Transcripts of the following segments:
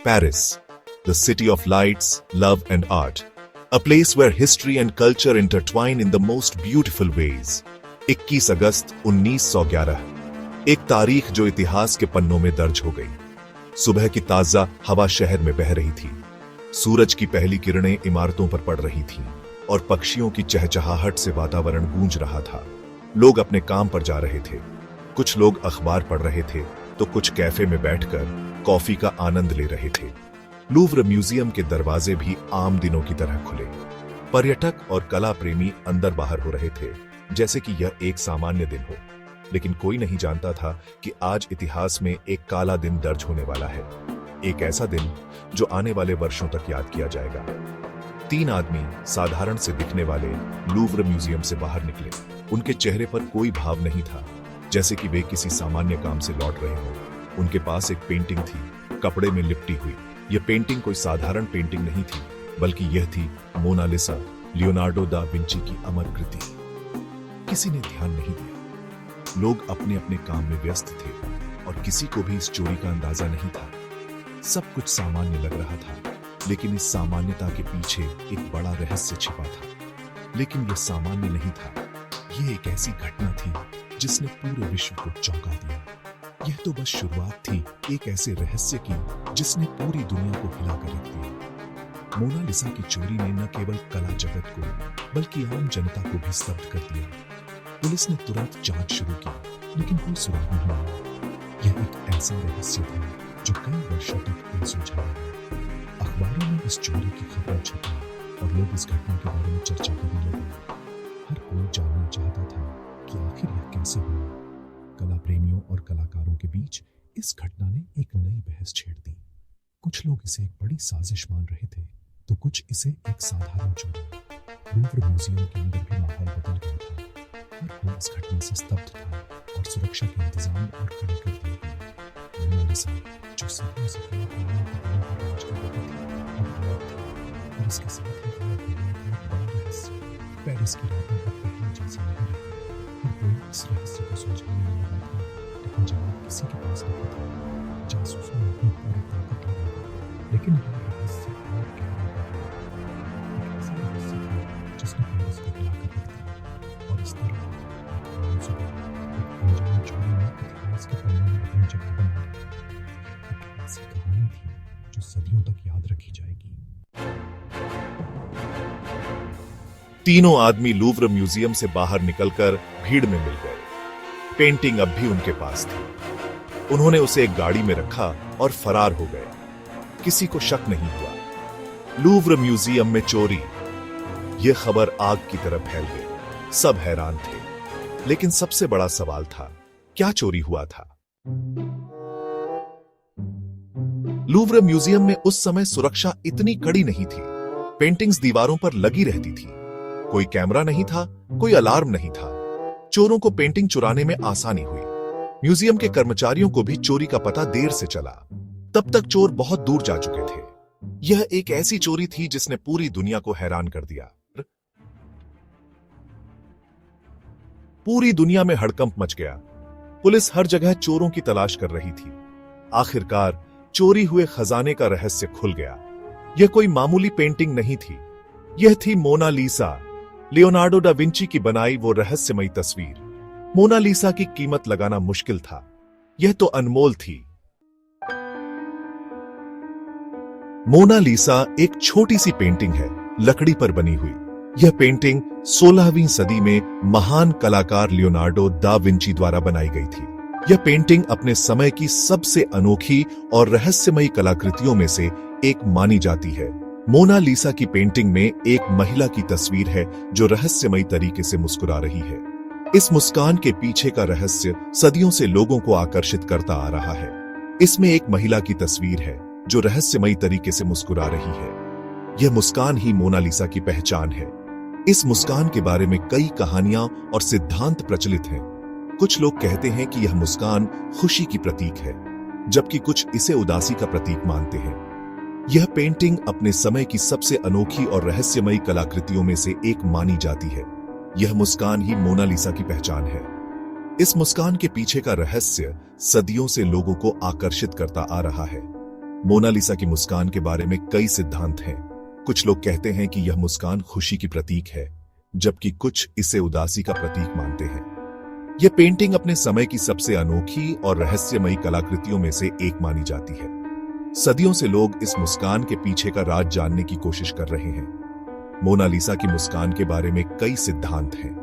Paris, the city of lights, love and art. A place where history and culture intertwine in the most beautiful ways. 21 अगस्त 1911, एक तारीख जो इतिहास के पन्नों में दर्ज हो गई। सुबह की ताजा हवा शहर में बह रही थी। सूरज की पहली किरणें इमारतों पर पड़ रही थीं और पक्षियों की चहचहाहट से वातावरण गूंज रहा था। लोग अपने काम पर जा रहे थे। कुछ लोग अखबार पढ़ रहे थे तो कुछ कैफे में बैठकर कॉफी का आनंद ले रहे थे। लूव्र म्यूजियम के दरवाजे भी आम दिनों की तरह खुले। पर्यटक और कला प्रेमी अंदर बाहर हो रहे थे जैसे कि यह एक सामान्य दिन हो। लेकिन कोई नहीं जानता था कि आज इतिहास में एक काला दिन दर्ज होने वाला है। एक ऐसा दिन जो आने वाले वर्षों तक याद किया जाएगा। 3 आदमी साधारण से दिखने वाले लूव्र म्यूजियम से बाहर निकले। उनके चेहरे पर कोई भाव नहीं था, जैसे कि वे किसी सामान्य काम से लौट रहे हों। उनके पास एक पेंटिंग थी, कपड़े में लिपटी हुई। यह पेंटिंग कोई साधारण पेंटिंग नहीं थी, बल्कि यह थी मोनालिसा, लियोनार्डो दा विंची की अमर कृति। किसी ने ध्यान नहीं दिया। लोग अपने अपने काम में व्यस्त थे और किसी को भी इस चोरी का अंदाजा नहीं था। सब कुछ सामान्य लग रहा था, लेकिन इस सामान्यता के पीछे एक बड़ा रहस्य छिपा था। लेकिन यह सामान्य नहीं था। यह एक ऐसी घटना थी जिसने पूरे विश्व को चौंका दिया। यह तो बस शुरुआत थी एक ऐसे रहस्य की जिसने पूरी दुनिया को हिलाकर रख दिया। मोनालिसा की चोरी ने न केवल कला जगत को बल्कि आम जनता को भी स्तब्ध कर दिया। पुलिस ने तुरंत जांच शुरू की, लेकिन कोई सुराग नहीं मिला। यह एक ऐसा रहस्य था जो कई वर्षों तक अनसुलझा रहा। अखबारों में इस चोरी की खबर छपी और लोग इस घटना के बारे में चर्चा करने लगे। हर कोई जानना चाहता था कि आखिर यह कैसे हुआ। कला प्रेमियों और कलाकारों के बीच इस घटना ने एक नई बहस छेड़ दी। कुछ लोग इसे एक बड़ी साजिश मान रहे थे, तो कुछ इसे एक साधारण चोरी। लूव्र म्यूजियम के अंदर भी माहौल बदल गया था। हर कोई इस घटना से स्तब्ध था और सुरक्षा के इंतजाम और कड़े कर दिए गए। मोनालिसा, जो सदियों से कला प्रेमियों के दिलों पर राज कर रही थी, अब गायब थी। और इसके साथ ही गायब हो गया था एक बड़ा रहस्य। पेरिस की रातें अब पहले जैसी नहीं रही। हर कोई इस रहस्य को सुलझाने में लगा था, लेकिन जवाब किसी के पास नहीं था। जासूसों ने अपनी पूरी ताकत लगाई, लेकिन यह रहस्य और गहरा हो गया। एक ऐसा रहस्य था जिसने पेरिस को हिलाकर रख दिया। और इस तरह एक अनजान सुबह, एक अनजान चोरी ने इतिहास के पन्नों में अपनी जगह बना ली। एक ऐसी कहानी थी जो सदियों तक याद रखी जाएगी। तीनों आदमी लूव्र म्यूजियम से बाहर निकलकर भीड़ में मिल गए। पेंटिंग अब भी उनके पास थी। उन्होंने उसे एक गाड़ी में रखा और फरार हो गए। किसी को शक नहीं हुआ। लूव्र म्यूजियम में चोरी, यह खबर आग की तरह फैल गई। सब हैरान थे, लेकिन सबसे बड़ा सवाल था, क्या चोरी हुआ था? लूव्र म्यूजियम में उस समय सुरक्षा इतनी कड़ी नहीं थी। पेंटिंग्स दीवारों पर लगी रहती थी। कोई कैमरा नहीं था, कोई अलार्म नहीं था। चोरों को पेंटिंग चुराने में आसानी हुई। म्यूजियम के कर्मचारियों को भी चोरी का पता देर से चला। तब तक चोर बहुत दूर जा चुके थे। यह एक ऐसी चोरी थी जिसने पूरी दुनिया को हैरान कर दिया। पूरी दुनिया में हड़कंप मच गया। पुलिस हर जगह चोरों की तलाश कर रही थी। आखिरकार चोरी हुए खजाने का रहस्य खुल गया। यह कोई मामूली पेंटिंग नहीं थी। यह थी मोनालिसा, लियोनार्डो दा विंची की बनाई वो रहस्यमयी तस्वीर। मोनालिसा की कीमत लगाना मुश्किल था। यह तो अनमोल थी। मोनालिसा एक छोटी सी पेंटिंग है, लकड़ी पर बनी हुई। यह पेंटिंग 16वीं सदी में महान कलाकार लियोनार्डो दा विंची द्वारा बनाई गई थी। यह पेंटिंग अपने समय की सबसे अनोखी और रहस्यमयी कलाकृतियों में से एक मानी जाती है। मोनालिसा की पेंटिंग में एक महिला की तस्वीर है जो रहस्यमयी तरीके से मुस्कुरा रही है। इस मुस्कान के पीछे का रहस्य सदियों से लोगों को आकर्षित करता आ रहा है। इसमें एक महिला की तस्वीर है जो रहस्यमयी तरीके से मुस्कुरा रही है। यह मुस्कान ही मोनालिसा की पहचान है। इस मुस्कान के बारे में कई कहानियां और सिद्धांत प्रचलित हैं। कुछ लोग कहते हैं कि यह मुस्कान खुशी की प्रतीक है, जबकि कुछ इसे उदासी का प्रतीक मानते हैं। यह पेंटिंग अपने समय की सबसे अनोखी और रहस्यमयी कलाकृतियों में से एक मानी जाती है। यह मुस्कान ही मोनालिसा की पहचान है। इस मुस्कान के पीछे का रहस्य सदियों से लोगों को आकर्षित करता आ रहा है। मोनालिसा की मुस्कान के बारे में कई सिद्धांत हैं। कुछ लोग कहते हैं कि यह मुस्कान खुशी की प्रतीक है, जबकि कुछ इसे उदासी का प्रतीक मानते हैं। यह पेंटिंग अपने समय की सबसे अनोखी और रहस्यमयी कलाकृतियों में से एक मानी जाती है। सदियों से लोग इस मुस्कान के पीछे का राज जानने की कोशिश कर रहे हैं। मोनालिसा की मुस्कान के बारे में कई सिद्धांत हैं।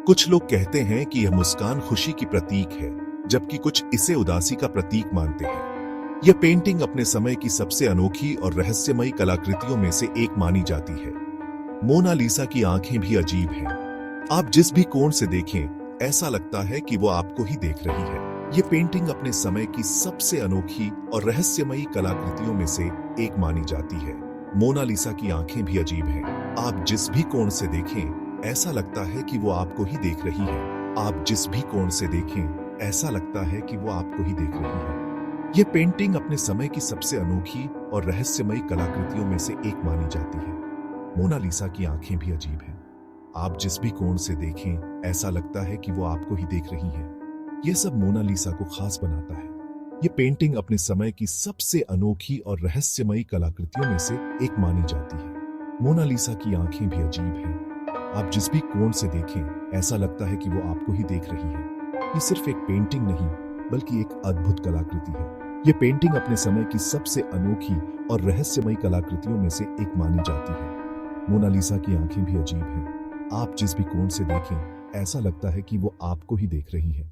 कुछ लोग कहते हैं कि यह मुस्कान खुशी की प्रतीक है, जबकि कुछ इसे उदासी का प्रतीक मानते हैं। यह पेंटिंग अपने समय की सबसे अनोखी और रहस्यमयी कलाकृतियों में से एक मानी जाती है। मोनालिसा की आंखें भी अजीब हैं। आप जिस भी कोण से देखें, ऐसा लगता है कि वो आपको ही देख रही है। ये पेंटिंग अपने समय की सबसे अनोखी और रहस्यमयी कलाकृतियों में से एक मानी जाती है। मोनालिसा की आंखें भी अजीब हैं। आप जिस भी कोण से देखें, ऐसा लगता है कि वो आपको ही देख रही है। आप जिस भी कोण से देखें, ऐसा लगता है कि वो आपको ही देख रही है। ये पेंटिंग अपने समय की सबसे अनोखी और रहस्यमयी कलाकृतियों में से एक मानी जाती है। मोनालिसा की आंखें भी अजीब हैं। आप जिस भी कोण से देखें, ऐसा लगता है कि वो आपको ही देख रही है। यह सब मोनालिसा को खास बनाता है। ये पेंटिंग अपने समय की सबसे अनोखी और रहस्यमयी कलाकृतियों में से एक मानी जाती है। मोनालिसा की आंखें भी अजीब हैं। आप जिस भी कोण से देखें, ऐसा लगता है कि वो आपको ही देख रही है। ये सिर्फ एक पेंटिंग नहीं, बल्कि एक अद्भुत कलाकृति है। ये पेंटिंग अपने समय की सबसे अनोखी और रहस्यमयी कलाकृतियों में से एक मानी जाती है। मोनालिसा की आंखें भी अजीब हैं। आप जिस भी कोण से देखें, ऐसा लगता है कि वो आपको ही देख रही है।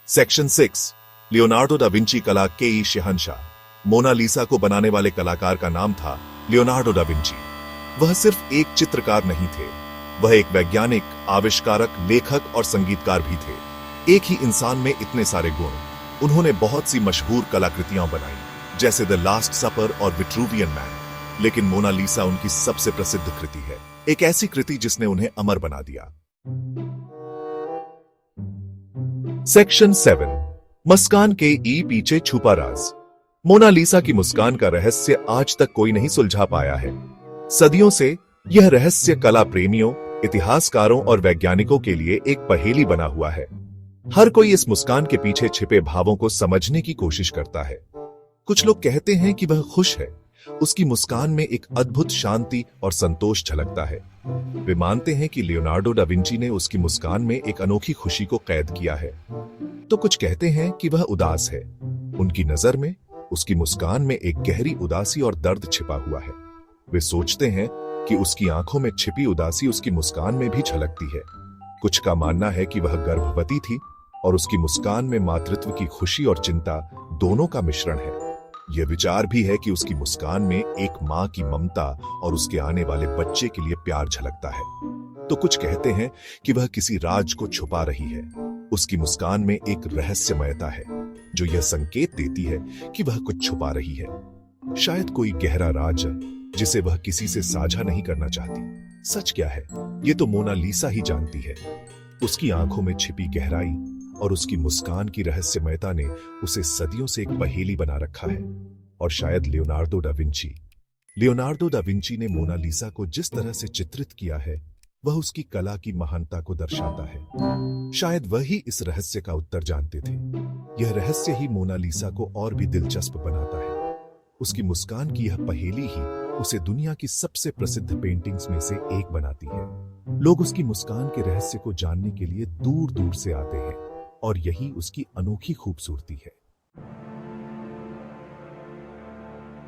सेक्शन 6, लियोनार्डो दा विंची कला के शहंशाह। मोनालिसा को बनाने वाले कलाकार का नाम था लियोनार्डो दा विंची। वह सिर्फ एक चित्रकार नहीं थे, वह एक वैज्ञानिक, आविष्कारक, लेखक और संगीतकार भी थे। एक ही इंसान में इतने सारे गुण। उन्होंने बहुत सी मशहूर कलाकृतियां बनाई, जैसे द लास्ट सपर और विट्रूवियन मैन। लेकिन मोनालिसा उनकी सबसे प्रसिद्ध कृति है, एक ऐसी कृति जिसने उन्हें अमर बना दिया। सेक्शन 7, मुस्कान के पीछे छुपा राज। मोनालिसा की मुस्कान का रहस्य आज तक कोई नहीं सुलझा पाया है। सदियों से यह रहस्य कला प्रेमियों, इतिहासकारों और वैज्ञानिकों के लिए एक पहेली बना हुआ है। हर कोई इस मुस्कान के पीछे छिपे भावों को समझने की कोशिश करता है। कुछ लोग कहते हैं कि वह खुश है, उसकी मुस्कान में एक अद्भुत शांति और संतोष झलकता है। वे मानते हैं कि लियोनार्डो दा विंची ने उसकी मुस्कान में एक अनोखी खुशी को कैद किया है। तो कुछ कहते हैं कि वह उदास है। उनकी नजर में उसकी मुस्कान में एक गहरी उदासी और दर्द छिपा हुआ है। वे सोचते हैं कि उसकी आंखों में छिपी उदासी उसकी मुस्कान में भी झलकती है। कुछ का मानना है कि वह गर्भवती थी और उसकी मुस्कान में मातृत्व की खुशी और चिंता दोनों का मिश्रण है। यह विचार भी है कि उसकी मुस्कान में एक मां की ममता और उसके आने वाले बच्चे के लिए प्यार झलकता है। तो कुछ कहते हैं कि वह किसी राज को छुपा रही है। उसकी मुस्कान में एक रहस्यमयता है जो यह संकेत देती है कि वह कुछ छुपा रही है, शायद कोई गहरा राज जिसे वह किसी से साझा नहीं करना चाहती। सच क्या है, ये तो मोनालिसा ही जानती है। उसकी आंखों में छिपी गहराई और उसकी मुस्कान की रहस्यमयता ने उसे सदियों से एक पहेली बना रखा है। और शायद लियोनार्डो दा विंची ने मोनालिसा को जिस तरह से चित्रित किया है, वह उसकी कला की महानता को दर्शाता है। शायद वही इस रहस्य का उत्तर जानते थे। यह रहस्य ही मोनालिसा को और भी दिलचस्प बनाता है। उसकी मुस्कान की यह पहेली ही उसे दुनिया की सबसे प्रसिद्ध पेंटिंग्स में से एक बनाती है। लोग उसकी मुस्कान के रहस्य को जानने के लिए दूर दूर से आते हैं और यही उसकी अनोखी खूबसूरती है।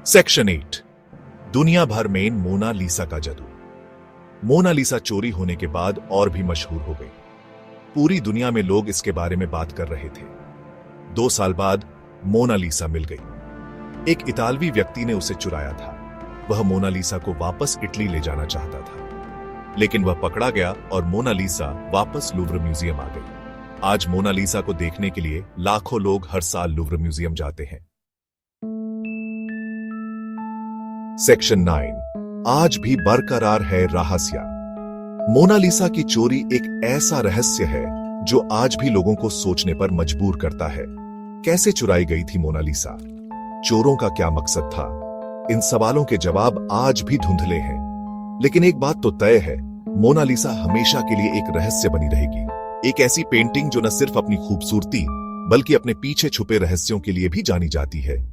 सेक्शन 8, दुनिया भर में मोनालिसा का जादू। मोनालिसा चोरी होने के बाद और भी मशहूर हो गई। पूरी दुनिया में लोग इसके बारे में बात कर रहे थे। 2 साल बाद मोनालिसा मिल गई। एक इतालवी व्यक्ति ने उसे चुराया था। वह मोनालिसा को वापस इटली ले जाना चाहता था, लेकिन वह पकड़ा गया और मोनालिसा वापस लूव्र म्यूजियम आ गई। आज मोनालिसा को देखने के लिए लाखों लोग हर साल लूव्र म्यूजियम जाते हैं। सेक्शन 9, आज भी बरकरार है रहस्य। मोनालिसा की चोरी एक ऐसा रहस्य है जो आज भी लोगों को सोचने पर मजबूर करता है। कैसे चुराई गई थी मोनालिसा? चोरों का क्या मकसद था? इन सवालों के जवाब आज भी धुंधले हैं। लेकिन एक बात तो तय है, मोनालिसा हमेशा के लिए एक रहस्य बनी रहेगी। एक ऐसी पेंटिंग जो न सिर्फ अपनी खूबसूरती बल्कि अपने पीछे छुपे रहस्यों के लिए भी जानी जाती है।